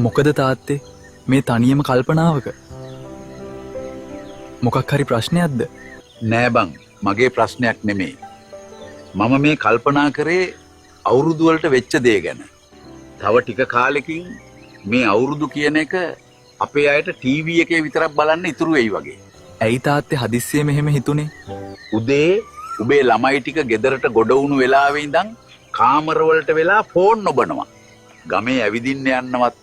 මොකද තාත්තේ මේ තනියම කල්පනාවක මොකක් හරි ප්‍රශ්නයක්ද? නෑ බං, මගේ ප්‍රශ්නයක් නෙමෙයි. මම මේ කල්පනා කරේ අවුරුදු වලට වෙච්ච දේ ගැන. තව ටික කාලෙකින් මේ අවුරුදු කියන එක අපේ අයට ටීවී එකේ විතරක් බලන්න ඉතුරු වෙයි වගේ. ඇයි තාත්තේ හදිස්සියෙ මෙහෙම හිතුනේ? උදේ උබේ ළමයි ටික ගෙදරට ගොඩ වුණු වෙලාවෙ ඉඳන් කාමරවලට වෙලා ෆෝන් නොබනවා. ගමේ ඇවිදින්න යන්නවත්,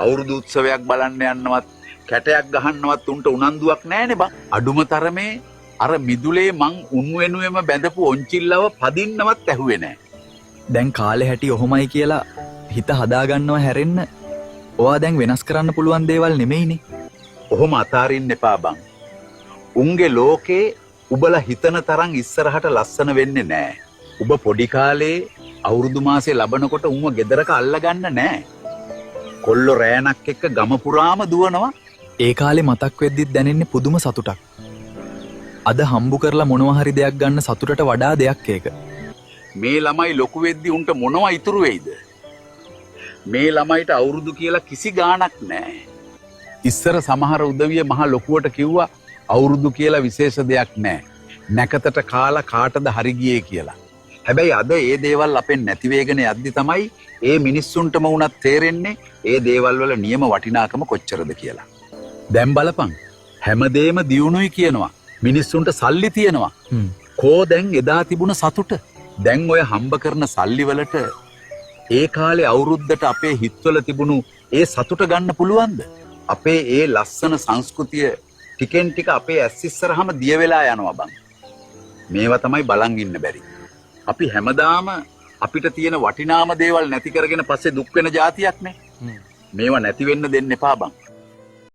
අවුරුදු උත්සවයක් බලන්න යන්නවත්, කැටයක් ගහන්නවත් උන්ට උනන්දුවක් නැහැනේ බං. අඩුම තරමේ අර මිදුලේ මං උන් වෙනුවෙම බැඳපු ඔන්චිල්ලව පදින්නවත් ඇහුවේ නැහැ. දැන් කාලේ හැටි ඔහොමයි කියලා හිත හදාගන්නව හැරෙන්න ඔයා දැන් වෙනස් කරන්න පුළුවන් දේවල් නෙමෙයිනේ. ඔහොම අතාරින්න එපා බං. උන්ගේ ලෝකේ උබලා හිතන තරම් ඉස්සරහට ලස්සන වෙන්නේ නැහැ. උබ පොඩි කාලේ අවුරුදු මාසේ ලබනකොට උන්ව ගෙදරක අල්ලගන්න නැහැ. කොල්ලෝ රෑනක් එක්ක ගම පුරාම දුවනවා. ඒ කාලේ මතක් වෙද්දිත් දැනෙන්නේ පුදුම සතුටක්. අද හම්බු කරලා මොනවා හරි දෙයක් ගන්න සතුටට වඩා දෙයක් ඒක. මේ ළමයි ලොකු වෙද්දි උන්ට මොනවා ඉතුරු වෙයිද? මේ ළමයිට අවුරුදු කියලා කිසි ගාණක් නැහැ. ඉස්සර සමහර උදවිය මහ ලොකුවට කිව්වා අවුරුදු කියලා විශේෂ දෙයක් නැහැ. නැකතට කාලා කාටද හරි ගියේ කියලා. හැබැයි අද ඒ දේවල් අපෙන් නැති වෙගෙන යද්දි තමයි ඒ මිනිස්සුන්ටම වුණත් තේරෙන්නේ ඒ දේවල් වල නියම වටිනාකම කොච්චරද කියලා. දැන් බලපන්, හැමදේම දියුණුයි කියනවා. මිනිස්සුන්ට සල්ලි තියෙනවා. කෝ දැන් එදා තිබුණ සතුට? දැන් ඔය හම්බ කරන සල්ලි වලට ඒ කාලේ අවුරුද්දට අපේ හිතවල තිබුණු ඒ සතුට ගන්න පුළුවන්ද? අපේ ඒ ලස්සන සංස්කෘතිය ටිකෙන් ටික අපේ ඇස් ඉස්සරහම දිය වෙලා යනවා බං. මේවා තමයි බලන් ඉන්න බැරි. අපි හැමදාම අපිට තියෙන වටිනාම දේවල් නැති කරගෙන පස්සේ දුක් වෙන જાතියක් නේ. මේවා නැති වෙන්න දෙන්න එපා බං.